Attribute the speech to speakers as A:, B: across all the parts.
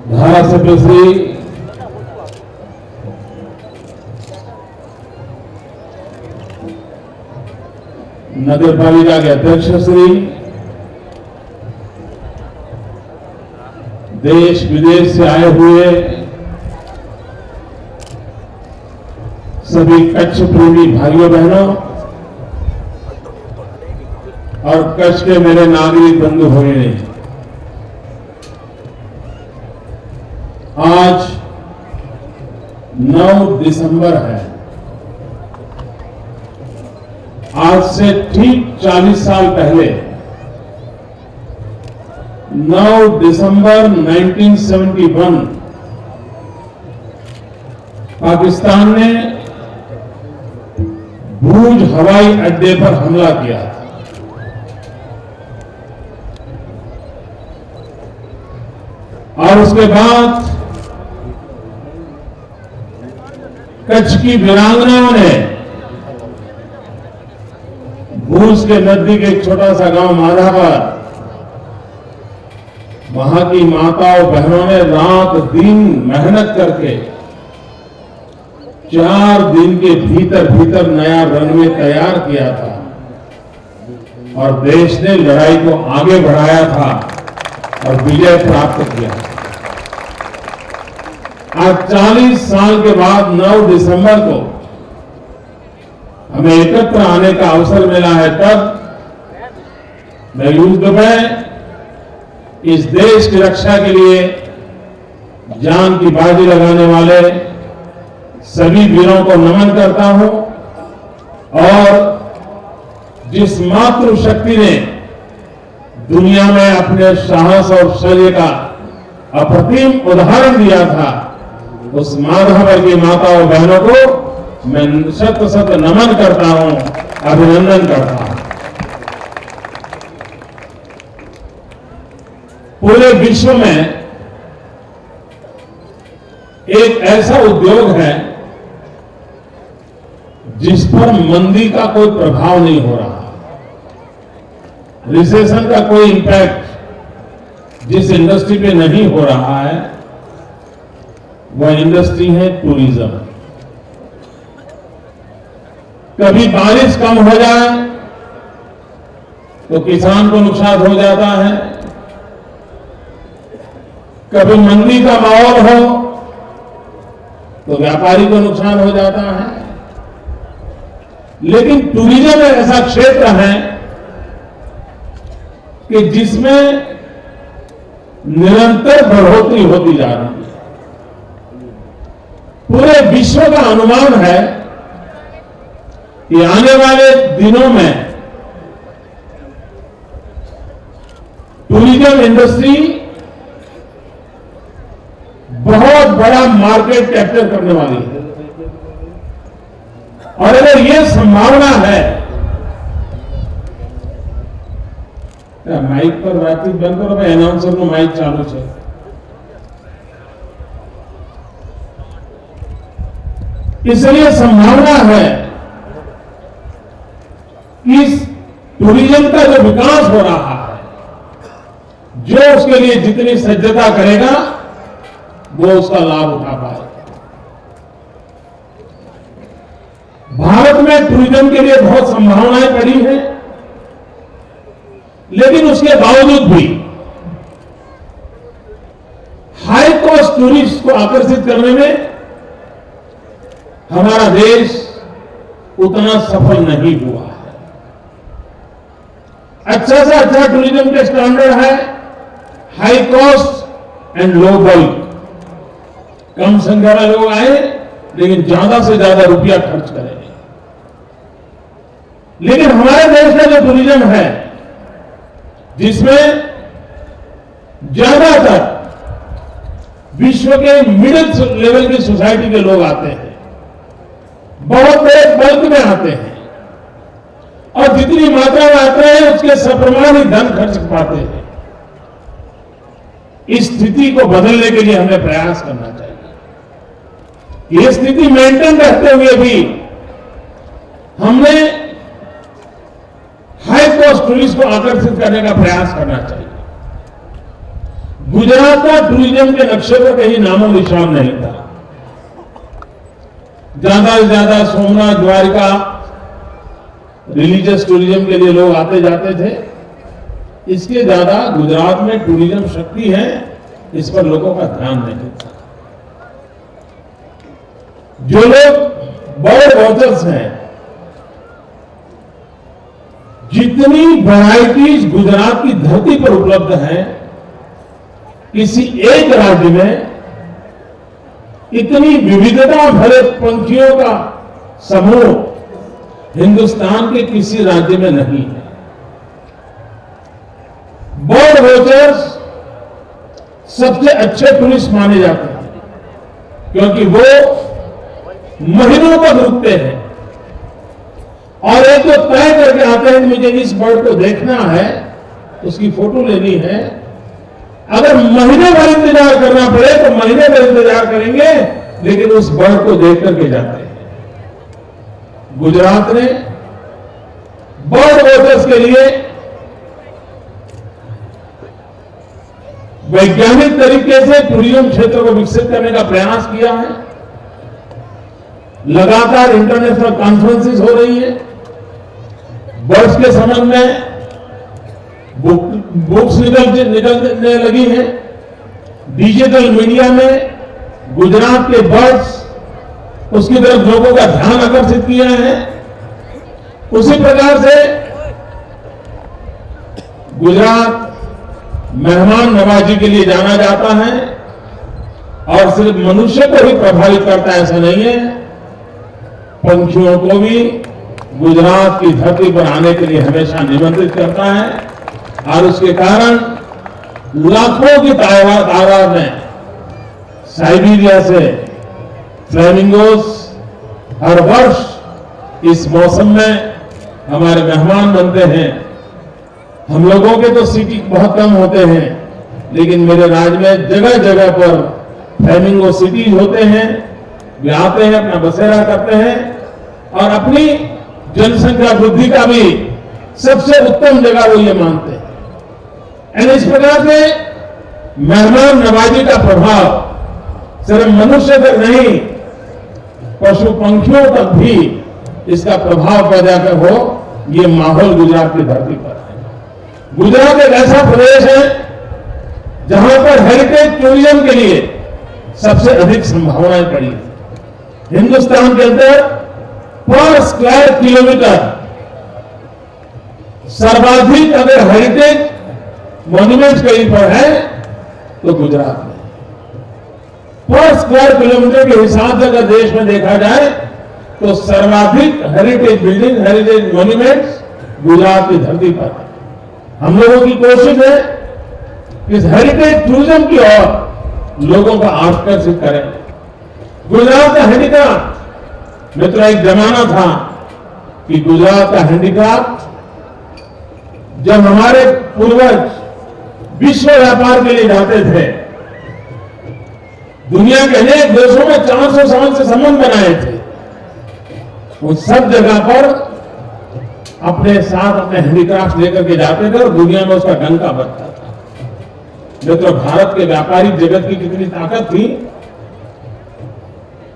A: धारासभ्य श्री नगर पालिका के अध्यक्ष श्री, देश विदेश से आए हुए सभी कच्छ प्रेमी भाइयों बहनों और कच्छ के मेरे नागरिक बंधु भगिनी, आज 9 दिसंबर है। आज से ठीक 40 साल पहले 9 दिसंबर 1971 पाकिस्तान ने भूज हवाई अड्डे पर हमला किया था। और उसके बाद कच्छ की वीरांगनाओं ने भूज के नजदीक एक छोटा सा गांव माधावर, वहां की माताओं बहनों ने रात दिन मेहनत करके 4 दिन के भीतर भीतर नया रनवे तैयार किया था और देश ने लड़ाई को आगे बढ़ाया था और विजय प्राप्त किया। आज 40 साल के बाद 9 दिसंबर को हमें एकत्र आने का अवसर मिला है। तब मैं युद्ध में इस देश की रक्षा के लिए जान की बाजी लगाने वाले सभी वीरों को नमन करता हूं और जिस मातृशक्ति ने दुनिया में अपने साहस और शौर्य का अप्रतिम उदाहरण दिया था, उस माधवर की माताओं बहनों को मैं शत शत नमन करता हूं, अभिनंदन करता हूं। पूरे विश्व में एक ऐसा उद्योग है जिस पर मंदी का कोई प्रभाव नहीं हो रहा, रिसेशन का कोई इंपैक्ट जिस इंडस्ट्री पे नहीं हो रहा है, वह इंडस्ट्री है टूरिज्म। कभी बारिश कम हो जाए तो किसान को नुकसान हो जाता है, कभी मंदी का माहौल हो तो व्यापारी को नुकसान हो जाता है। लेकिन टूरिज्म एक ऐसा क्षेत्र है कि जिसमें निरंतर बढ़ोतरी होती जा रही है। पूरे विश्व का अनुमान है कि आने वाले दिनों में टूरिज्म इंडस्ट्री बहुत बड़ा मार्केट कैप्चर करने वाली है। और अगर ये संभावना है, माइक पर बातचीत बंद करो, मैं अनाउंसर को माइक चालू है। इसलिए संभावना है कि इस टूरिज्म का जो विकास हो रहा है, जो उसके लिए जितनी सज्जता करेगा वो उसका लाभ उठा पाएगा। भारत में टूरिज्म के लिए बहुत संभावनाएं पड़ी हैं, लेकिन उसके बावजूद भी हाई कॉस्ट टूरिस्ट को आकर्षित करने में हमारा देश उतना सफल नहीं हुआ है। अच्छा से अच्छा टूरिज्म के स्टैंडर्ड है high cost and low bulk. कम संख्या में लोग आए लेकिन ज्यादा से ज्यादा रुपया खर्च करेंगे। लेकिन हमारे देश का जो टूरिज्म है, जिसमें ज्यादातर विश्व के मिडिल लेवल की सोसाइटी के लोग आते हैं, बहुत बड़े बल्क में आते हैं और जितनी मात्रा में आते हैं उसके सप्रमाण ही धन खर्च पाते हैं। इस स्थिति को बदलने के लिए हमें प्रयास करना चाहिए। ये स्थिति मेंटेन रहते हुए भी हमने हाई कॉस्ट टूरिस्ट को आकर्षित करने का प्रयास करना चाहिए। गुजरात का टूरिज्म के नक्शे पर कहीं नामो निशान नहीं था। ज्यादा से ज्यादा सोमनाथ, द्वारका रिलीजियस टूरिज्म के लिए लोग आते जाते थे। इसके ज्यादा गुजरात में टूरिज्म शक्ति है, इस पर लोगों का ध्यान नहीं था। जो लोग बर्ड वॉचर्स हैं, जितनी वैरायटीज गुजरात की धरती पर उपलब्ध है, किसी एक राज्य में इतनी विविधता भरे पंछियों का समूह हिंदुस्तान के किसी राज्य में नहीं है। बर्ड वॉचर्स सबसे अच्छे टूरिस्ट माने जाते हैं, क्योंकि वो महीनों तक रुकते हैं और एक तो तय करके आते हैं कि मुझे इस बर्ड को देखना है, उसकी फोटो लेनी है। अगर महीने भर इंतजार करना पड़े तो महीने भर इंतजार करेंगे, लेकिन उस बर्ड को देख करके जाते हैं। गुजरात ने बर्ड वॉचर्स के लिए वैज्ञानिक तरीके से टूरिज्म क्षेत्र को विकसित करने का प्रयास किया है। लगातार इंटरनेशनल कॉन्फ्रेंसेस हो रही है। बर्ड्स के संबंध में बुक्स निकलने लगी हैं। डिजिटल मीडिया में गुजरात के बर्ड्स, उसकी तरफ लोगों का ध्यान आकर्षित किया है। उसी प्रकार से गुजरात मेहमान नवाजी के लिए जाना जाता है और सिर्फ मनुष्य को ही प्रभावित करता है ऐसा नहीं है, पंछियों को भी गुजरात की धरती पर आने के लिए हमेशा निमंत्रित करता है। और उसके कारण लाखों की तादाद में साइबेरिया से फ्लेमिंगोस हर वर्ष इस मौसम में हमारे मेहमान बनते हैं। हम लोगों के तो सिटी बहुत कम होते हैं, लेकिन मेरे राज्य में जगह जगह पर फ्लेमिंगो सिटीज होते हैं। वे आते हैं, अपना बसेरा करते हैं और अपनी जनसंख्या वृद्धि का भी सबसे उत्तम जगह वो ये मानते हैं। इस प्रकार से मेहमान नवाजी का प्रभाव सिर्फ मनुष्य तक नहीं, पशु पंखियों तक भी इसका प्रभाव पैदा कर हो, ये माहौल गुजरात की धरती पर है। गुजरात एक ऐसा प्रदेश है जहां पर हेरिटेज टूरिज्म के लिए सबसे अधिक संभावनाएं पड़ी है। हिंदुस्तान के अंदर पर स्क्वायर किलोमीटर सर्वाधिक अगर हेरिटेज मॉन्यूमेंट्स कहीं पर है तो गुजरात में। पर स्क्वायर किलोमीटर के हिसाब से अगर देश में देखा जाए तो सर्वाधिक heritage building, heritage monuments Gujarat की धरती पर है। हम लोगों की कोशिश है कि इस हेरिटेज टूरिज्म की ओर लोगों को आकर्षित करें। गुजरात का हैंडीक्राफ्ट, मित्रों, एक जमाना था कि गुजरात का हैंडीक्राफ्ट, जब हमारे पूर्वज विश्व व्यापार के लिए जाते थे, दुनिया के अनेक देशों में 400 साल से संबंध बनाए थे, वो सब जगह पर अपने साथ अपने हैंडीक्राफ्ट लेकर के जाते थे और दुनिया में उसका डंका बजता था। मित्रों, भारत के व्यापारिक जगत की कितनी ताकत थी।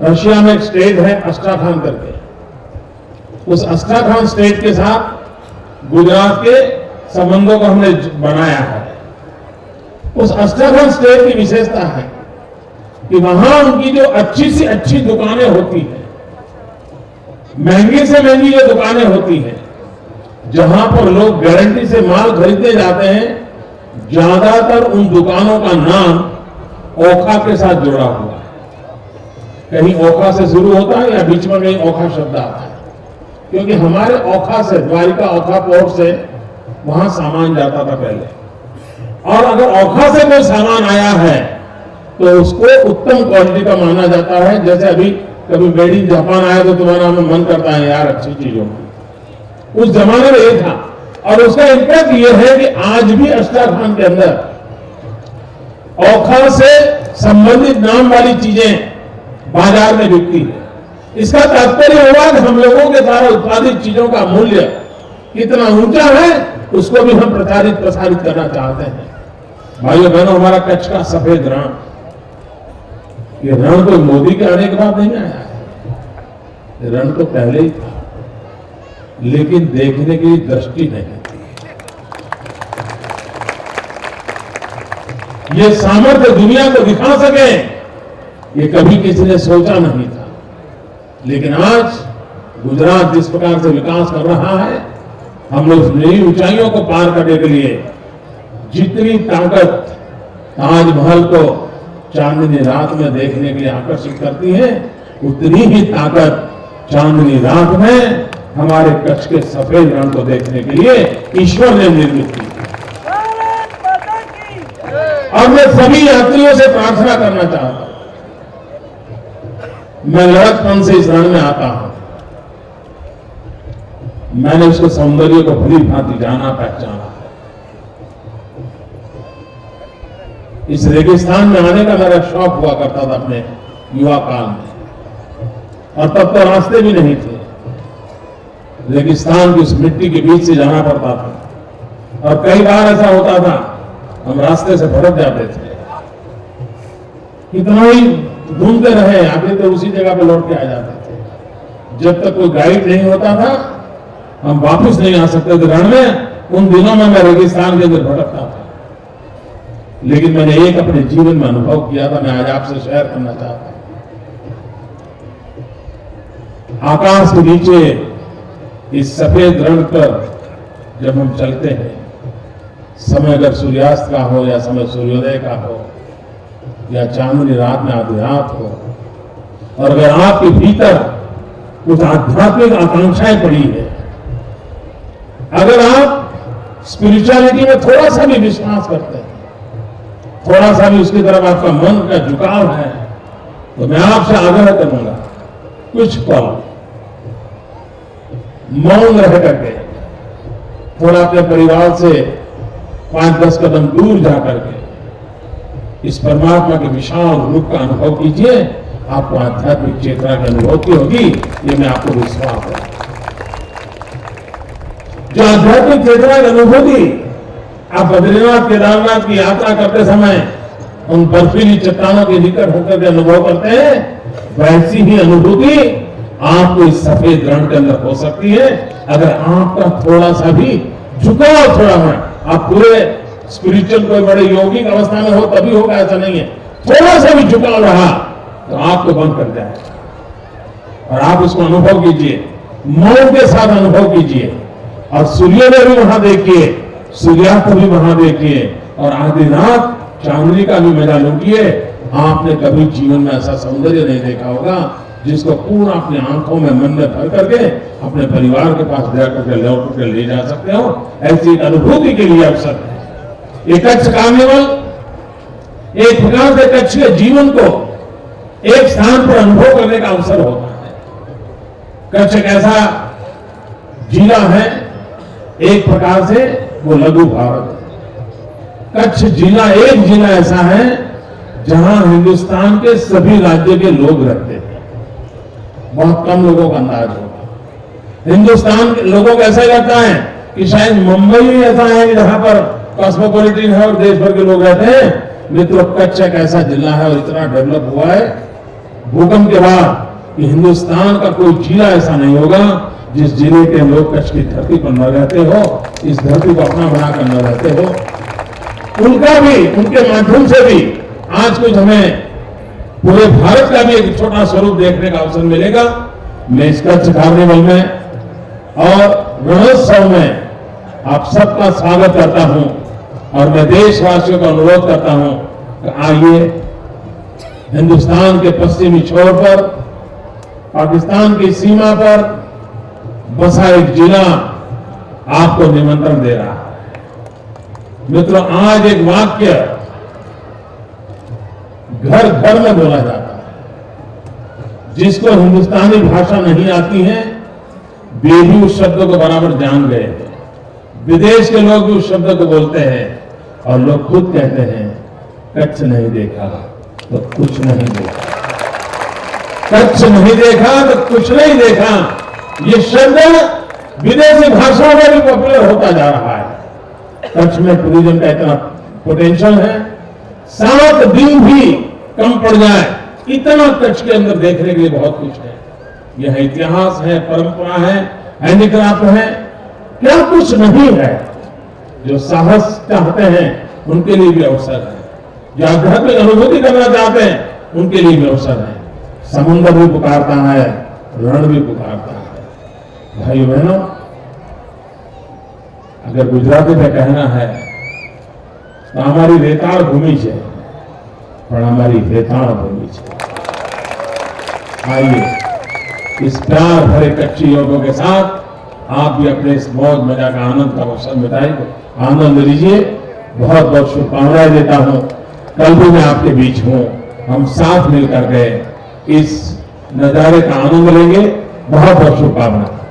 A: रशिया में एक स्टेट है अस्ट्राखान करके, उस अस्ट्राखान स्टेट के साथ गुजरात के संबंधों को हमने बनाया है। उस अस्ट्राखान स्टेट की विशेषता है कि वहां उनकी जो अच्छी से अच्छी दुकानें होती हैं, महंगी से महंगी जो दुकानें होती हैं, जहां पर लोग गारंटी से माल खरीदने जाते हैं, ज्यादातर उन दुकानों का नाम ओखा के साथ जुड़ा हुआ है। कहीं ओखा से शुरू होता है या बीच में कहीं ओखा शब्द आता है, क्योंकि हमारे ओखा से, द्वारिका ओखा पोर्ट से वहां सामान जाता था पहले। और अगर ओखा से कोई सामान आया है तो उसको उत्तम क्वालिटी का माना जाता है। जैसे अभी कभी मेड इन जापान आया तो तुम्हारा हमें मन करता है यार अच्छी चीजों की, उस जमाने में ये था। और उसका इम्पैक्ट ये है कि आज भी अस्ट्राखान के अंदर ओखा से संबंधित नाम वाली चीजें बाजार में बिकती है। इसका तात्पर्य हुआ कि हम लोगों के द्वारा उत्पादित चीजों का मूल्य कितना ऊंचा है, उसको भी हम प्रसारित करना चाहते हैं। भाइयों बहनों, हमारा कच्छ का सफेद रण, ये रण तो मोदी के आने के बाद नहीं आया है, रण तो पहले ही था, लेकिन देखने की दृष्टि नहीं थी। ये सामर्थ्य दुनिया को दिखा सके, ये कभी किसी ने सोचा नहीं था। लेकिन आज गुजरात जिस प्रकार से विकास कर रहा है, हम लोग नई ऊंचाइयों को पार करने के लिए जितनी ताकत ताजमहल को चांदनी रात में देखने के लिए आकर्षित करती है, उतनी ही ताकत चांदनी रात में हमारे कच्छ के सफेद रण को देखने के लिए ईश्वर ने निर्मित की। और मैं सभी यात्रियों से प्रार्थना करना चाहता हूं, मैं लड़कपन से इस रण में आता हूं, मैंने उसके सौंदर्य को भली भांति जाना पहचाना। इस रेगिस्तान में आने का मेरा शौक हुआ करता था अपने युवा काल में, और तब तो रास्ते भी नहीं थे, रेगिस्तान की उस मिट्टी के बीच से जाना पड़ता था, और कई बार ऐसा होता था हम रास्ते से भटक जाते थे। कितना ही घूमते रहे, आगे तो उसी जगह पे लौट के आ जाते थे। जब तक कोई गाइड नहीं होता था, हम वापस नहीं आ सकते थे रण में। उन दिनों में मैं रेगिस्तान के अंदर भटकता था, लेकिन मैंने एक अपने जीवन में अनुभव किया था, मैं आज आपसे शेयर करना चाहता हूं। आकाश के नीचे इस सफेद रण पर जब हम चलते हैं, समय अगर सूर्यास्त का हो या समय सूर्योदय का हो या चांदनी रात में आधी रात हो, और अगर आपके भीतर कुछ आध्यात्मिक आकांक्षाएं पड़ी है, अगर आप स्पिरिचुअलिटी में थोड़ा सा भी विश्वास करते हैं, थोड़ा सा भी उसकी तरफ आपका मन का झुकाव है, तो मैं आपसे आग्रह करूंगा, कुछ पल मौन रह करके थोड़ा अपने परिवार से 5-10 कदम दूर जाकर के इस परमात्मा के विशाल रूप का अनुभव कीजिए। आपको आध्यात्मिक चेतना की अनुभूति होगी, ये मैं आपको विश्वास है। जो आध्यात्मिक चेतना की अनुभूति आप बद्रीनाथ केदारनाथ की यात्रा करते समय उन बर्फीली चट्टानों के निकट होकर के अनुभव करते हैं, वैसी ही अनुभूति आपको इस सफेद रण के अंदर हो सकती है, अगर आपका थोड़ा सा भी झुकाव थोड़ा है। आप पूरे स्पिरिचुअल कोई बड़े यौगिक अवस्था में हो तभी होगा, ऐसा नहीं है। थोड़ा सा भी झुकाव रहा तो आपको बंद कर जाएगा, और आप उसको अनुभव कीजिए, मौन के साथ अनुभव कीजिए, और सूर्योदय भी वहां देखिए, सूर्यास्त भी वहां देखिए, और आधी रात चांदनी का भी मजा लूटिए। आपने कभी जीवन में ऐसा सौंदर्य नहीं देखा होगा जिसको पूरा अपनी आंखों में, मन में भर करके अपने परिवार के पास जाकर लौट कर ले जा सकते हो। ऐसी अनुभूति के लिए अवसर है ये कच्छ कार्निवल। एक प्रकार से कच्छ के जीवन को एक स्थान पर अनुभव करने का अवसर होता है। कच्छ एक ऐसा जिला है, एक प्रकार से वो लघु भारत है। कच्छ जिला एक जिला ऐसा है जहां हिंदुस्तान के सभी राज्य के लोग रहते हैं। बहुत कम लोगों का अंदाज होगा। हिंदुस्तान के लोगों को ऐसा लगता है कि शायद मुंबई ही ऐसा है कि जहां पर कॉस्मोपॉलिटन है और देश भर के लोग रहते हैं। मित्रों, कच्छ एक ऐसा जिला है और इतना डेवलप हुआ है भूकंप के बाद कि हिंदुस्तान का कोई जिला ऐसा नहीं होगा जिस जिले के लोग कच्छ की धरती पर न रहते हो, इस धरती को अपना बनाकर न रहते हो। उनका भी, उनके माध्यम से भी आज कुछ हमें पूरे भारत का भी एक छोटा स्वरूप देखने का अवसर मिलेगा। मैं इस कच्छ कार्निवल में और रणोत्सव में आप सबका स्वागत करता हूं, और मैं देशवासियों को अनुरोध करता हूं कि आइए, हिंदुस्तान के पश्चिमी छोर पर, पाकिस्तान की सीमा पर बसा एक जिला आपको निमंत्रण दे रहा है। मित्रों, आज एक वाक्य घर घर में बोला जाता है। जिसको हिंदुस्तानी भाषा नहीं आती है वे भी उस शब्द को बराबर जान गए हैं। विदेश के लोग भी उस शब्द को बोलते हैं, और लोग खुद कहते हैं कच्छ नहीं देखा तो कुछ नहीं देखा, कच्छ नहीं देखा तो कुछ नहीं देखा। ये शब्द विदेशी भाषाओं में भी पॉपुलर होता जा रहा है। कच्छ में टूरिज्म का इतना पोटेंशियल है। 7 दिन भी कम पड़ जाए, इतना कच्छ के अंदर देखने के लिए बहुत कुछ है। यह इतिहास है, परंपरा है, हैंडीक्राफ्ट है, क्या कुछ नहीं है। जो साहस चाहते हैं उनके लिए भी अवसर है, जो आध्यात्मिक अनुभूति करना चाहते हैं उनके लिए भी अवसर है। समुद्र भी पुकारता है, रण भी पुकारता है। भाइयों बहनों, अगर गुजराती में कहना है तो हमारी रेताड़ भूमि है, पर हमारी रेताड़ भूमि है। आइए इस प्यार भरे कच्ची योगों के साथ आप भी अपने इस मौज मजा का आनंद का अवसर मिटाइए, आनंद लीजिए। बहुत बहुत शुभकामनाएं देता हूं। कल भी मैं आपके बीच हूं, हम साथ मिलकर के इस नजारे का आनंद लेंगे। बहुत बहुत शुभकामनाएं।